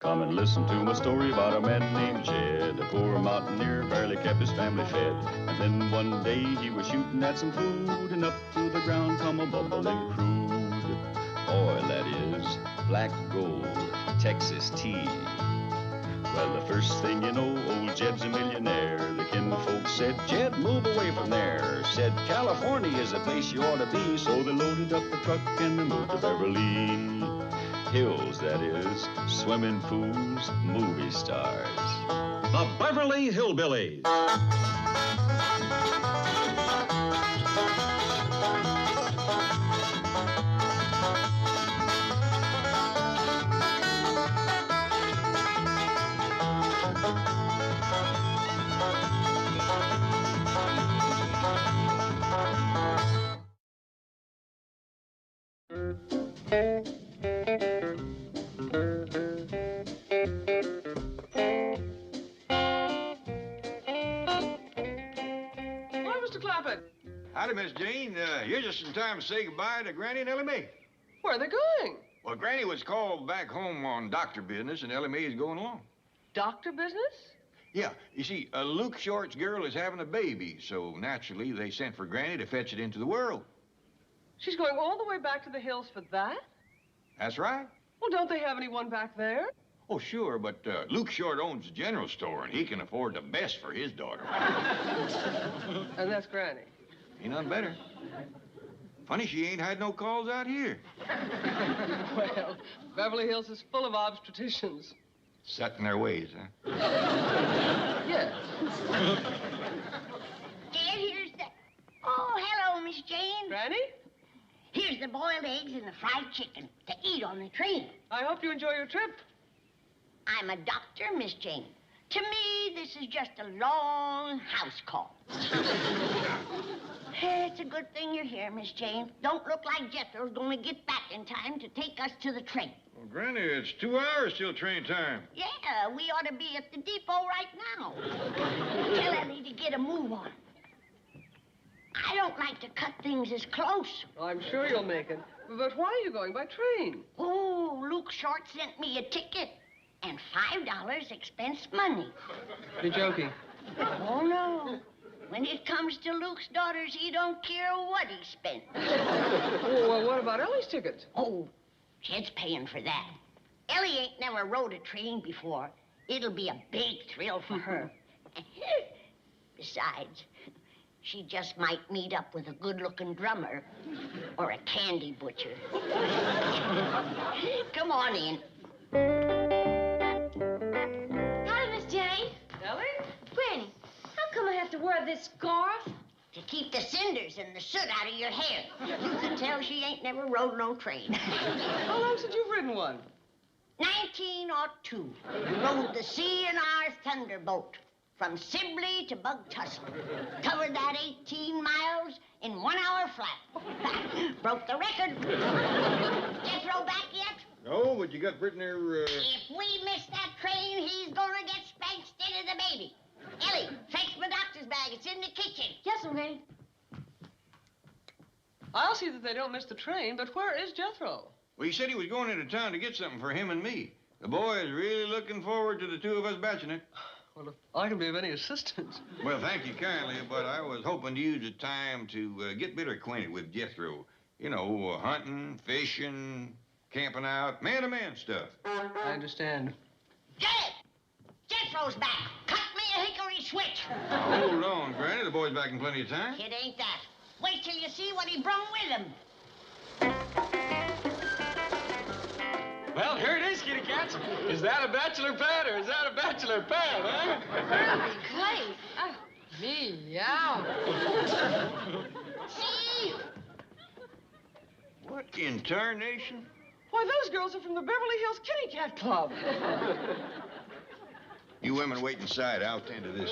Come and listen to my story about a man named Jed. A poor mountaineer barely kept his family fed. And then one day he was shooting at some food, and up to the ground come a bubbling crude. Oil, that is, black gold, Texas tea. Well, the first thing you know, old Jed's a millionaire. The kinfolks said, Jed, move away from there. Said, California is the place you ought to be. So they loaded up the truck and they moved to Beverly Hills, that is, swimming pools, movie stars. The Beverly Hillbillies. Howdy, Miss Jane. You're just in time to say goodbye to Granny and Ellie Mae. Where are they going? Well, Granny was called back home on doctor business, and Ellie Mae is going along. Doctor business? Yeah. You see, Luke Short's girl is having a baby, so naturally they sent for Granny to fetch it into the world. She's going all the way back to the hills for that? That's right. Well, don't they have anyone back there? Oh, sure, but Luke Short owns a general store, and he can afford the best for his daughter. And that's Granny. Ain't none better. Funny she ain't had no calls out here. Well, Beverly Hills is full of obstetricians. Set in their ways, huh? Yes. Dad, here's the... Oh, hello, Miss Jane. Granny? Here's the boiled eggs and the fried chicken to eat on the train. I hope you enjoy your trip. I'm a doctor, Miss Jane. To me, this is just a long house call. It's a good thing you're here, Miss Jane. Don't look like Jethro's going to get back in time to take us to the train. Well, Granny, it's 2 hours till train time. Yeah, we ought to be at the depot right now. Tell Ellie to get a move on. I don't like to cut things as close. Well, I'm sure you'll make it. But why are you going by train? Oh, Luke Short sent me a ticket. And $5 expense money. You're joking. Oh, no. When it comes to Luke's daughters, he don't care what he spent. Well, what about Ellie's tickets? Oh, Jed's paying for that. Ellie ain't never rode a train before. It'll be a big thrill for her. Besides, she just might meet up with a good-looking drummer or a candy butcher. Come on in. Howdy, Miss Jane. Ellie? Granny, how come I have to wear this scarf? To keep the cinders and the soot out of your hair. You can tell she ain't never rode no train. How long since you've ridden one? 1902. Rode the C&R Thunderbolt from Sibley to Bugtussle. Covered that 18 miles in 1 hour flat. Broke the record. Jethro back yet? No, but you got prisoner, If we miss that train, he's gonna get spanked instead of the baby. Ellie, fetch my doctor's bag. It's in the kitchen. Yes, Granny. I'll see that they don't miss the train, but where is Jethro? Well, he said he was going into town to get something for him and me. The boy is really looking forward to the two of us batching it. Well, if I can be of any assistance. Well, thank you kindly, but I was hoping to use the time to get better acquainted with Jethro. You know, hunting, fishing, camping out, man-to-man stuff. I understand. Jed! Jethro's back. Cut me a hickory switch. Hold on, Granny. The boy's back in plenty of time. It ain't that. Wait till you see what he brung with him. Well, here it is, kitty cats. Is that a bachelor pad or is that a bachelor pad, huh? Clay. Meow. See? What in tarnation? Why, those girls are from the Beverly Hills Kitty Cat Club. You women wait inside. I'll tend to this.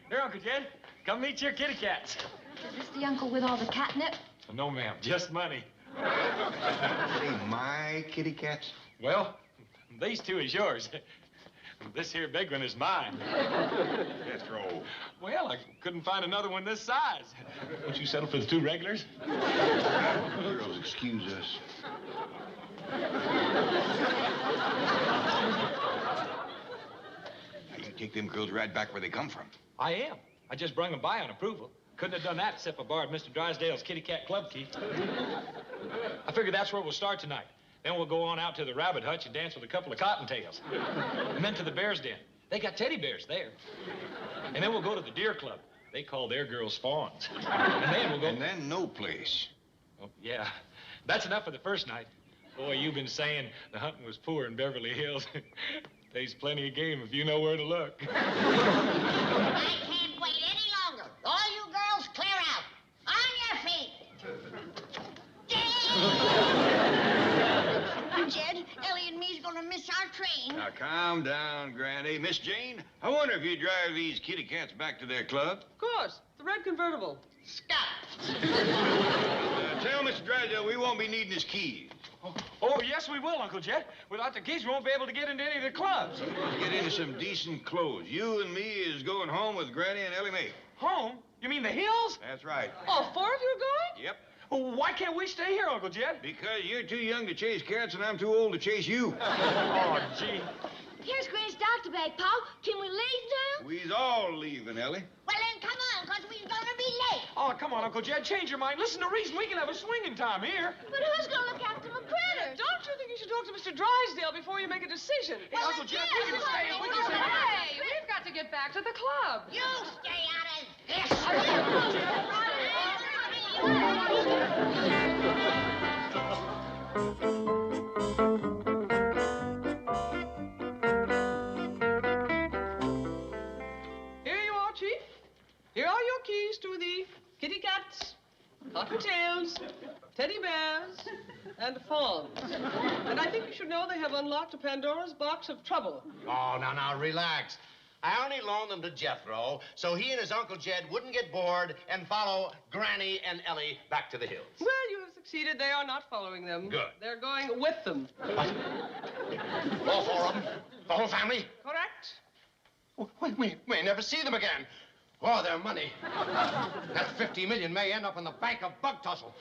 Here, Uncle Jed. Come meet your kitty cats. Is this the uncle with all the catnip? No, ma'am. Just money. Say, my kitty cats? Well, these two is yours. This here big one is mine. Jethro. Well, I couldn't find another one this size. Won't you settle for the two regulars? Girls, excuse us. Now, you take them girls right back where they come from. I am. I just brung them by on approval. Couldn't have done that except for borrowed Mr. Drysdale's kitty cat club key. I figure that's where we'll start tonight. Then we'll go on out to the rabbit hutch and dance with a couple of cottontails. And then to the bear's den. They got teddy bears there. And then we'll go to the deer club. They call their girls fawns. And then we'll go... And then no place. Oh, yeah. That's enough for the first night. Boy, you've been saying the hunting was poor in Beverly Hills. There's plenty of game if you know where to look. I can't wait any longer. All you girls clear out. On your feet. Jed, Ellie and me's gonna miss our train. Now, calm down, Granny. Miss Jane, I wonder if you drive these kitty cats back to their club? Of course. The red convertible. Stop. Tell Mr. Drysdale we won't be needing his keys. Oh, yes, we will, Uncle Jed. Without the keys, we won't be able to get into any of the clubs. Get into some decent clothes. You and me is going home with Granny and Ellie Mae. Home? You mean the hills? That's right. Oh, 4 of you are going? Yep. Well, why can't we stay here, Uncle Jed? Because you're too young to chase cats and I'm too old to chase you. Oh, gee. Here's Granny's doctor bag, Paul. Can we leave now? We's all leaving, Ellie. Well, then come on, because we're gonna be late. Oh, come on, Uncle Jed. Change your mind. Listen to reason. We can have a swinging time here. But who's gonna look after my critters? Don't you think you should talk to Mr. Drysdale before you make a decision? Well, Uncle Jed, we can yes, stay. well, We can stay. Hey, we've got to get back to the club. You stay out of this. Here you are, Chief. Here are your keys to the kitty cats, cottontails, teddy bears, and fawns. And I think you should know they have unlocked a Pandora's box of trouble. Oh, now, relax. I only loaned them to Jethro so he and his Uncle Jed wouldn't get bored and follow Granny and Ellie back to the hills. Well, you have succeeded. They are not following them. Good. They're going with them. What? All 4 of them? The whole family? Correct? We may never see them again. Oh, their money. That $50 million may end up in the bank of Bug Tussle.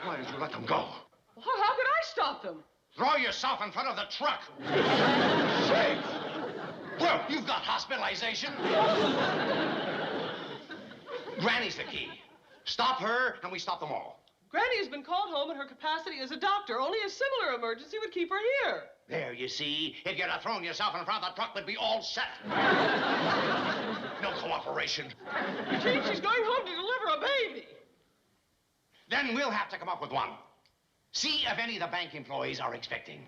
Why did you let them go? Well, how could I stop them? Throw yourself in front of the truck. Say, well, you've got hospitalization. Granny's the key. Stop her, and we stop them all. Granny has been called home in her capacity as a doctor. Only a similar emergency would keep her here. There, you see. If you'd have thrown yourself in front of the truck, we'd be all set. No cooperation. Chief, she's going home to deliver a baby. Then we'll have to come up with one. See if any of the bank employees are expecting.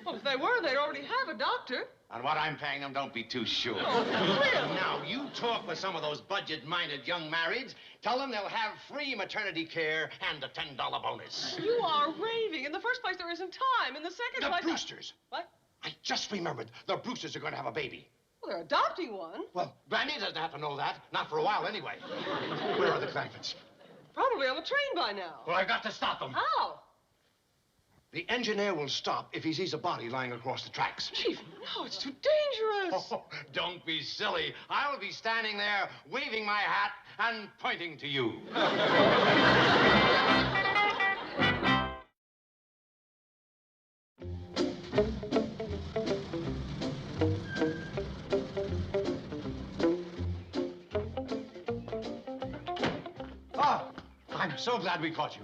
Well, if they were, they'd already have a doctor. On what I'm paying them, don't be too sure. Really? Now, you talk with some of those budget-minded young marrieds. Tell them they'll have free maternity care and a $10 bonus. You are raving. In the first place, there isn't time. In the second The place... Brewsters. What? I just remembered. The Brewsters are going to have a baby. Well, they're adopting one. Well, Granny doesn't have to know that. Not for a while, anyway. Where are the Clampetts? Probably on the train by now. Well, I've got to stop them. How? The engineer will stop if he sees a body lying across the tracks. Chief, no, it's too dangerous. Oh, don't be silly. I'll be standing there waving my hat and pointing to you. Oh, I'm so glad we caught you.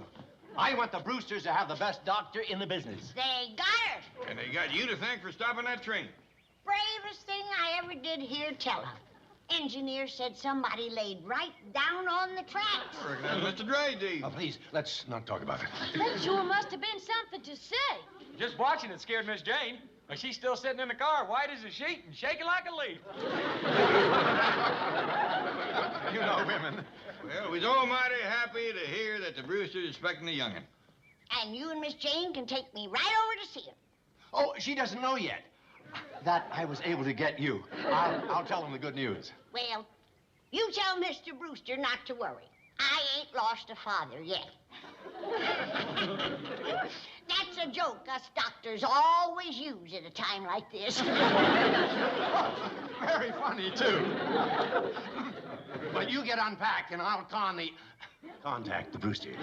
I want the Brewsters to have the best doctor in the business. They got her. And they got you to thank for stopping that train. Bravest thing I ever did hear tell of. Engineer said somebody laid right down on the tracks. I reckon that's Mr. Drysdale. Please, let's not talk about it. That sure must have been something to say. Just watching it scared Miss Jane. Well, she's still sitting in the car, white as a sheet and shaking like a leaf. You know women. Well, we's almighty happy to hear that the Brewsters is expecting a young'un. And you and Miss Jane can take me right over to see him. Oh, she doesn't know yet that I was able to get you. I'll tell them the good news. Well, you tell Mr. Brewster not to worry. I ain't lost a father yet. That's a joke us doctors always use at a time like this. Very funny, too. But you get unpacked, and I'll contact the Brewsters.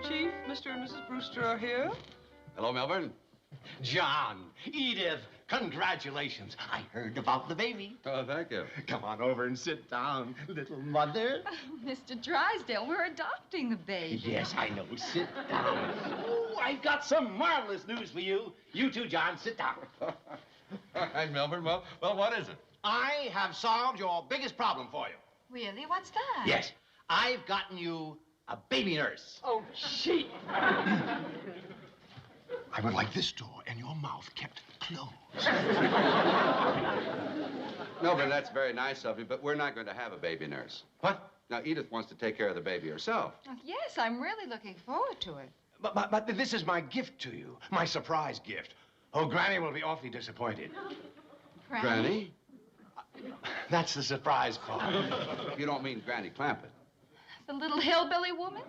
Chief, Mr. and Mrs. Brewster are here. Hello, Melbourne. John, Edith, congratulations. I heard about the baby. Oh, thank you. Come on over and sit down, little mother. Oh, Mr. Drysdale, we're adopting the baby. Yes, I know. Sit down. Oh, I've got some marvelous news for you. You too, John. Sit down. All right, Melbourne. Well, what is it? I have solved your biggest problem for you. Really? What's that? Yes, I've gotten you a baby nurse. Oh, gee. I would like this door and your mouth kept closed. Melbourne, that's very nice of you, but we're not going to have a baby nurse. What? Now, Edith wants to take care of the baby herself. Oh, yes, I'm really looking forward to it. But this is my gift to you, my surprise gift. Oh, Granny will be awfully disappointed. Granny? That's the surprise part. You don't mean Granny Clampett. The little hillbilly woman?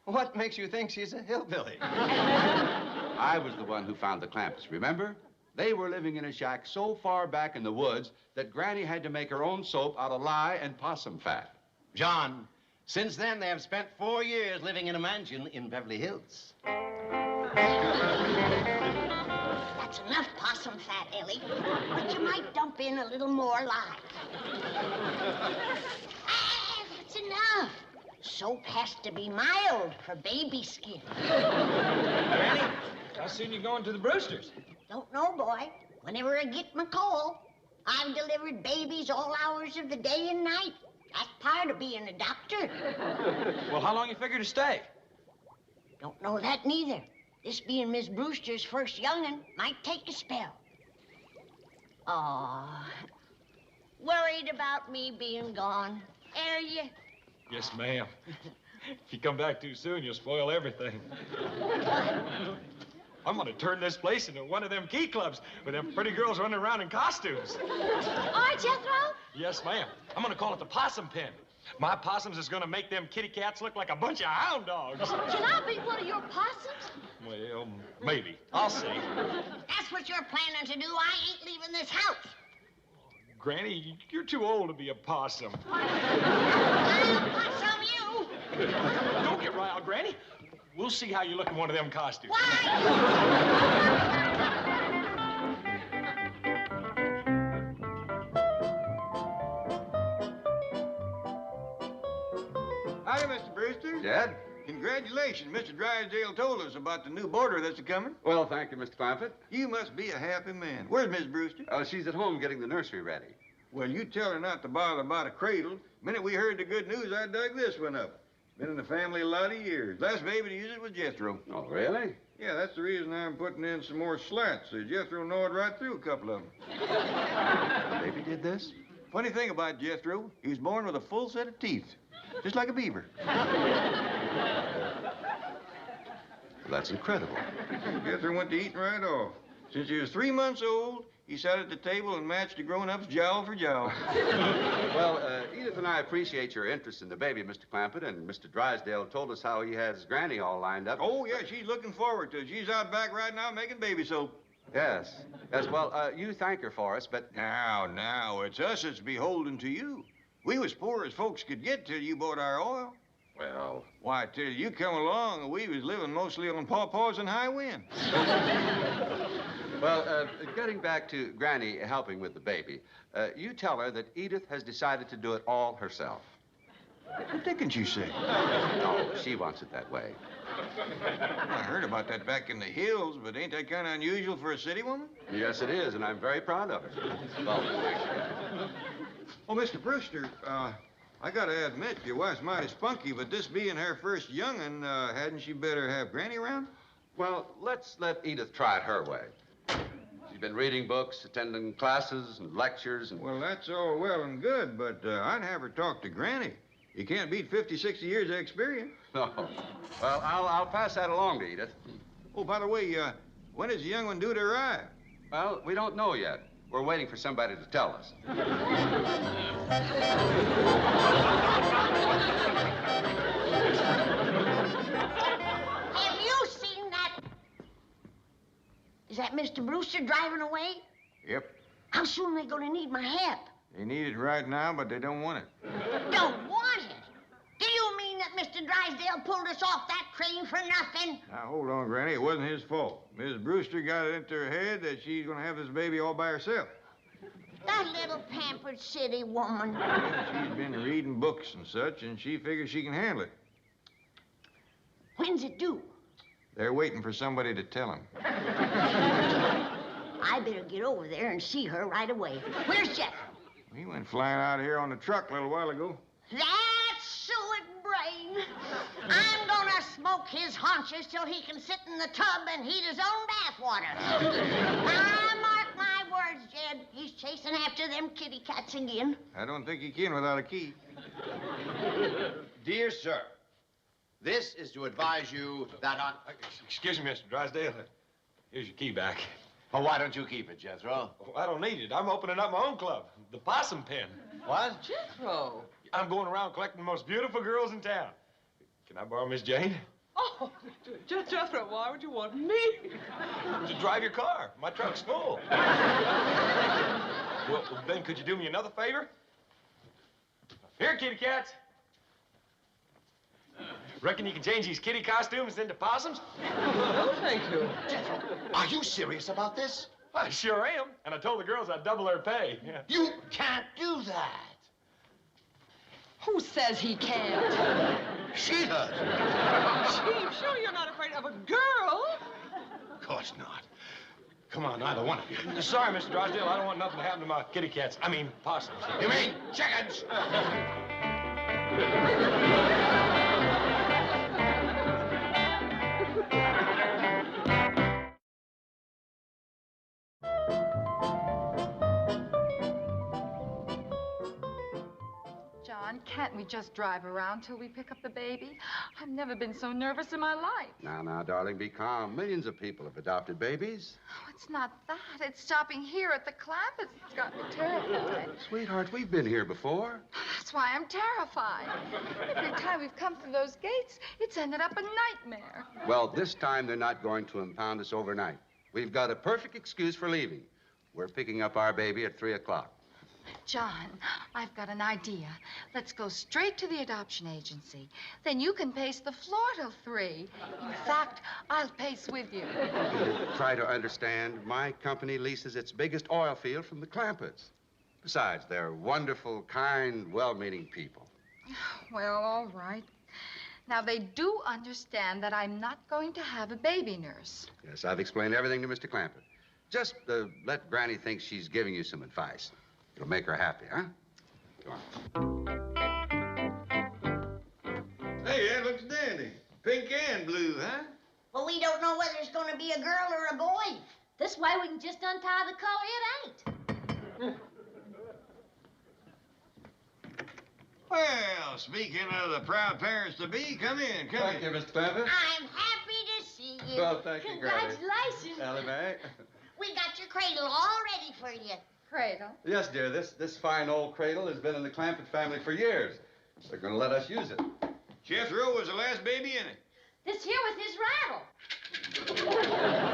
What makes you think she's a hillbilly? I was the one who found the Clampetts, remember? They were living in a shack so far back in the woods that Granny had to make her own soap out of lye and possum fat. John, since then they have spent 4 years living in a mansion in Beverly Hills. That's enough possum fat, Ellie. But you might dump in a little more lye. That's enough. Soap has to be mild for baby skin. Granny, how soon you going to the Brewsters? Don't know, boy. Whenever I get my call, I've delivered babies all hours of the day and night. That's part of being a doctor. Well, how long you figure to stay? Don't know that neither. This being Miss Brewster's first young'un might take a spell. Aw, worried about me being gone, are you? Yes, ma'am. If you come back too soon, you'll spoil everything. I'm gonna turn this place into one of them key clubs with them pretty girls running around in costumes. All right, Jethro. Yes, ma'am. I'm gonna call it the Possum Pen. My possums is gonna make them kitty cats look like a bunch of hound dogs. Can I be one of your possums? Well, maybe. I'll see. That's what you're planning to do. I ain't leaving this house. Granny, you're too old to be a possum. I'll possum you. Don't get riled, Granny. We'll see how you look in one of them costumes. Why? Howdy, Mr. Brewster. Jed? Congratulations. Mr. Drysdale told us about the new boarder that's a-coming. Well, thank you, Mr. Clampett. You must be a happy man. Where's Miss Brewster? Oh, she's at home getting the nursery ready. Well, you tell her not to bother about a cradle. The minute we heard the good news, I dug this one up. Been in the family a lot of years. Last baby to use it was Jethro. Oh, really? Yeah, that's the reason I'm putting in some more slats. Jethro gnawed right through a couple of them. The baby did this? Funny thing about Jethro, he was born with a full set of teeth, just like a beaver. Well, that's incredible. Jethro went to eating right off. Since he was 3 months old, he sat at the table and matched the grown-ups jowl for jowl. Well, Edith and I appreciate your interest in the baby, Mr. Clampett, and Mr. Drysdale told us how he has Granny all lined up. Oh, yeah, she's looking forward to it. She's out back right now making baby soap. Yes. Yes, well, you thank her for us, but... Now, it's us that's beholden to you. We was poor as folks could get till you bought our oil. Well... Why, till you come along, we was living mostly on pawpaws and high wind. Well, getting back to Granny helping with the baby, you tell her that Edith has decided to do it all herself. What didn't you say? No, she wants it that way. I heard about that back in the hills, but ain't that kind of unusual for a city woman? Yes, it is, and I'm very proud of her. Well, thanks. Oh, Mr. Brewster, I gotta admit, your wife's mighty spunky, but this being her first young'un, hadn't she better have Granny around? Well, let's let Edith try it her way. She's been reading books, attending classes and lectures, and... Well, that's all well and good, but I'd have her talk to Granny. You can't beat 50, 60 years of experience. No. Well, I'll pass that along to Edith. Oh, by the way, when is the young one due to arrive? Well, we don't know yet. We're waiting for somebody to tell us. Have you seen that? Is that Mr. Brewster driving away? Yep. How soon are they going to need my help? They need it right now, but they don't want it. Don't want it? Do you mean that Mr. Mr. Drysdale pulled us off that train for nothing. Now, hold on, Granny. It wasn't his fault. Mrs. Brewster got it into her head that she's going to have this baby all by herself. That little pampered city woman. Yeah, she's been reading books and such, and she figures she can handle it. When's it due? They're waiting for somebody to tell them. I better get over there and see her right away. Where's Jethro? He went flying out of here on the truck a little while ago. That's suet brain. I'm gonna smoke his haunches till he can sit in the tub and heat his own bathwater. Mark my words, Jed. He's chasing after them kitty cats again. I don't think he can without a key. Dear sir, this is to advise you that on... Excuse me, Mr. Drysdale. Here's your key back. Well, why don't you keep it, Jethro? Oh, I don't need it. I'm opening up my own club, the Possum Pen. What? Jethro. I'm going around collecting the most beautiful girls in town. Can I borrow Miss Jane? Oh, Jethro, why would you want me? To drive your car. My truck's full. Well, then could you do me another favor? Here, kitty cats. Reckon you can change these kitty costumes into possums? No, thank you. Jethro, are you serious about this? I sure am. And I told the girls I'd double their pay. Yeah. You can't do that. Who says he can't? She does. Chief, sure you're not afraid of a girl? Of course not. Come on, either one of you. Sorry, Mr. Drysdale. I don't want nothing to happen to my kitty cats. I mean, possums. You mean chickens? John, can't we just drive around till we pick up the baby? I've never been so nervous in my life. Now, darling, be calm. Millions of people have adopted babies. Oh, it's not that. It's stopping here at the Clampetts that's got me terrified. Sweetheart, we've been here before. That's why I'm terrified. Every time we've come through those gates, it's ended up a nightmare. Well, this time they're not going to impound us overnight. We've got a perfect excuse for leaving. We're picking up our baby at 3 o'clock. John, I've got an idea. Let's go straight to the adoption agency. Then you can pace the floor till 3. In fact, I'll pace with you. Try to understand, my company leases its biggest oil field from the Clampetts. Besides, they're wonderful, kind, well-meaning people. Well, all right. Now, they do understand that I'm not going to have a baby nurse. Yes, I've explained everything to Mr. Clampett. Just let Granny think she's giving you some advice. It'll make her happy, huh? Go on. Hey, that looks dandy. Pink and blue, huh? Well, we don't know whether it's gonna be a girl or a boy. This way we can just untie the collar. It ain't. Well, speaking of the proud parents-to-be, come in, come Thank in. you, Mr. Clampett. I'm happy to see you. Well, thank you, Granny. Congratulations. Allie Mae. We got your cradle all ready for you. Cradle. Yes, dear, this fine old cradle has been in the Clampett family for years. They're going to let us use it. Jethro was the last baby in it. This here with his rattle.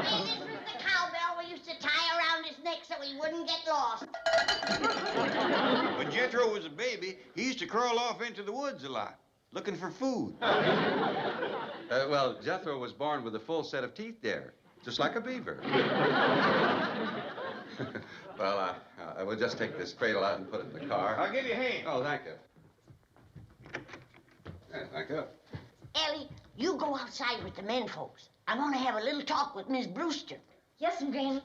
Hey, this was the cowbell we used to tie around his neck so he wouldn't get lost. When Jethro was a baby, he used to crawl off into the woods a lot, looking for food. Well, Jethro was born with a full set of teeth there, just like a beaver. Well, I will just take this cradle out and put it in the car. I'll give you a hand. Oh, thank you. Yeah, thank you. Ellie, you go outside with the men folks. I want to have a little talk with Miss Brewster. Yes, Granny.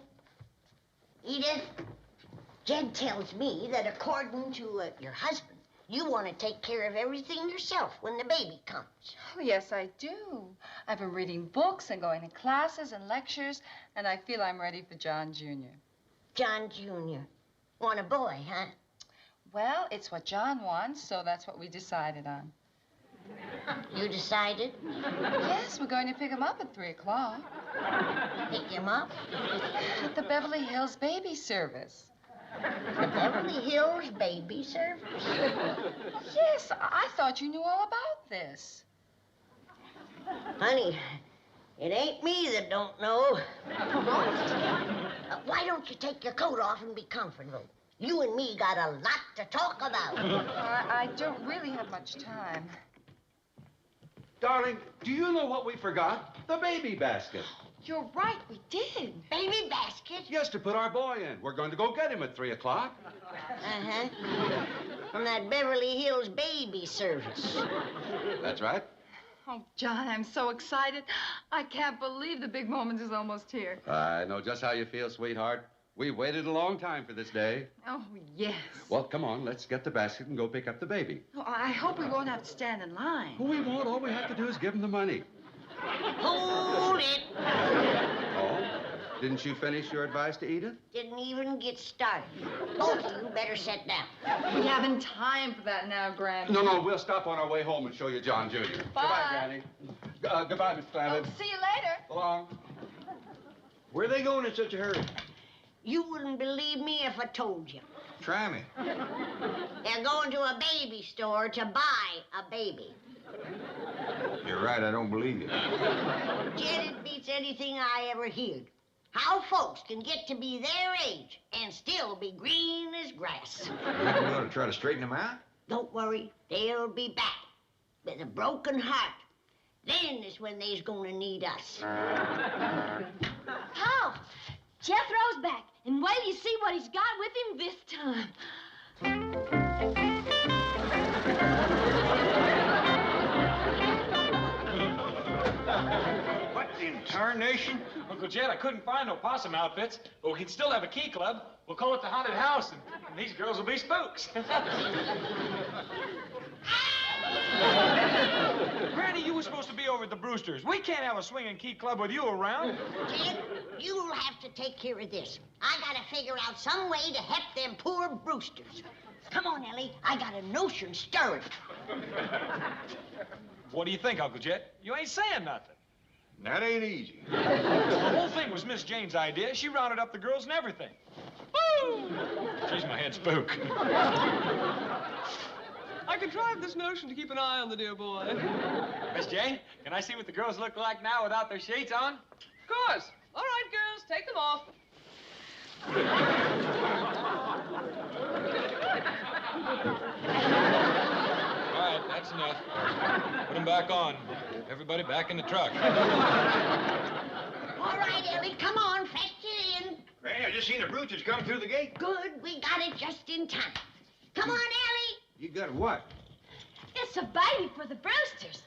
Edith, Jed tells me that according to your husband, you want to take care of everything yourself when the baby comes. Oh, yes, I do. I've been reading books and going to classes and lectures, and I feel I'm ready for John Jr. John Jr. Want a boy, huh? Well, it's what John wants, so that's what we decided on. You decided? Yes, we're going to pick him up at 3 o'clock. Pick him up? At the Beverly Hills baby service. The Beverly Hills baby service? Yes, I thought you knew all about this. Honey, it ain't me that don't know. Why don't you take your coat off and be comfortable? You and me got a lot to talk about. I don't really have much time. Darling, do you know what we forgot? The baby basket. You're right, we did. Baby basket? Yes, to put our boy in. We're going to go get him at 3 o'clock. Uh-huh. From that Beverly Hills baby service. That's right. Oh, John, I'm so excited. I can't believe the big moment is almost here. I know just how you feel, sweetheart. We waited a long time for this day. Oh, yes. Well, come on, let's get the basket and go pick up the baby. Oh, I hope we won't have to stand in line. We won't. All we have to do is give him the money. Hold it. Oh? Didn't you finish your advice to Edith? Didn't even get started. Both of you better sit down. We haven't time for that now, Granny. No, we'll stop on our way home and show you John Jr. Bye. Goodbye, Granny. Goodbye, Miss Clampett. See you later. So long. Where are they going in such a hurry? You wouldn't believe me if I told you. Try me. They're going to a baby store to buy a baby. You're right, I don't believe you. Jed, it beats anything I ever heard. How folks can get to be their age and still be green as grass. You reckon we ought to try to straighten them out? Don't worry, they'll be back with a broken heart. Then is when they's gonna need us. Paul, Jethro's back, and wait till you see what he's got with him this time. What in tarnation? Uncle Jed, I couldn't find no possum outfits, but we can still have a key club. We'll call it the Haunted House, and these girls will be spooks. Granny, you were supposed to be over at the Brewsters. We can't have a swinging key club with you around. Jed, you'll have to take care of this. I gotta figure out some way to help them poor Brewsters. Come on, Ellie. I got a notion stirring. What do you think, Uncle Jed? You ain't saying nothing. That ain't easy. The whole thing was Miss Jane's idea. She rounded up the girls and everything. Woo! She's my head spook. I contrived this notion to keep an eye on the dear boy. Miss Jane, can I see what the girls look like now without their sheets on? Of course. All right, girls, take them off. All right, that's enough. Put them back on. Everybody back in the truck. All right, Ellie, come on, fetch it in. Granny, I just seen the Brewsters come through the gate. Good, we got it just in time. Come on, Ellie. You got a what? It's a baby for the Brewsters.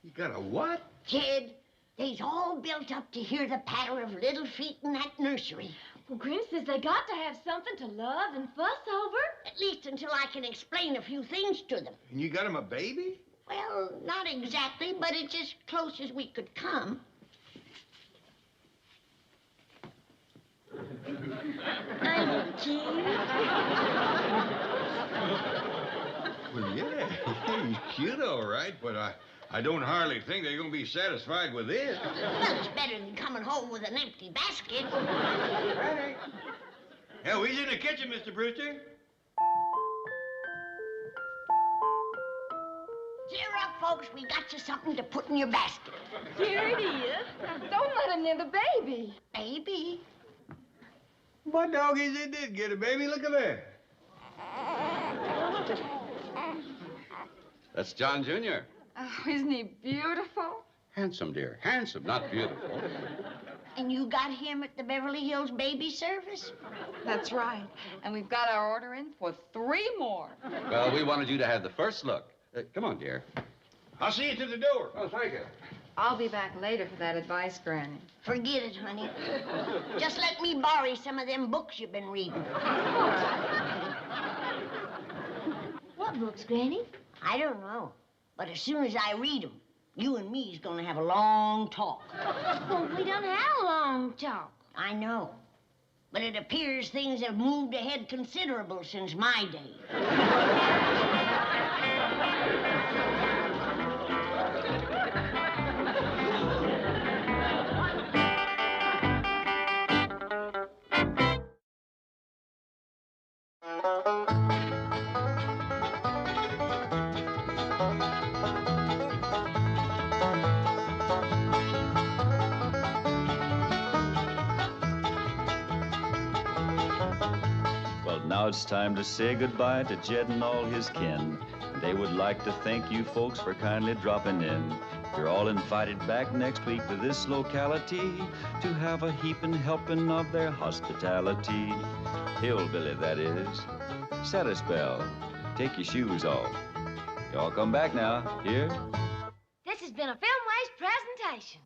You got a what? Jed, they's all built up to hear the patter of little feet in that nursery. Well, Grim says they got to have something to love and fuss over. At least until I can explain a few things to them. And you got him a baby? Well, not exactly, but it's as close as we could come. I'm cute. Well, yeah, he's cute, all right, but I don't hardly think they're going to be satisfied with this. Well, it's better than coming home with an empty basket. Granny. Yeah, we's in the kitchen, Mr. Brewster. Cheer up, folks. We got you something to put in your basket. Here it is. Don't let him near the baby. Baby. What dog is it did get a baby? Look at that. That's John Jr. Oh, isn't he beautiful? Handsome, dear. Handsome, not beautiful. And you got him at the Beverly Hills baby service? That's right. And we've got our order in for 3 more. Well, we wanted you to have the first look. Come on, dear. I'll see you to the door. Oh, thank you. I'll be back later for that advice, Granny. Forget it, honey. Just let me borrow some of them books you've been reading. What books, Granny? I don't know. But as soon as I read them, you and me's gonna have a long talk. Well, we don't have a long talk. I know. But it appears things have moved ahead considerable since my day. Now it's time to say goodbye to Jed and all his kin. They would like to thank you folks for kindly dropping in. You're all invited back next week to this locality to have a heaping helping of their hospitality. Hillbilly, that is. Set a spell. Take your shoes off. Y'all come back now. Here. This has been a Filmways presentation.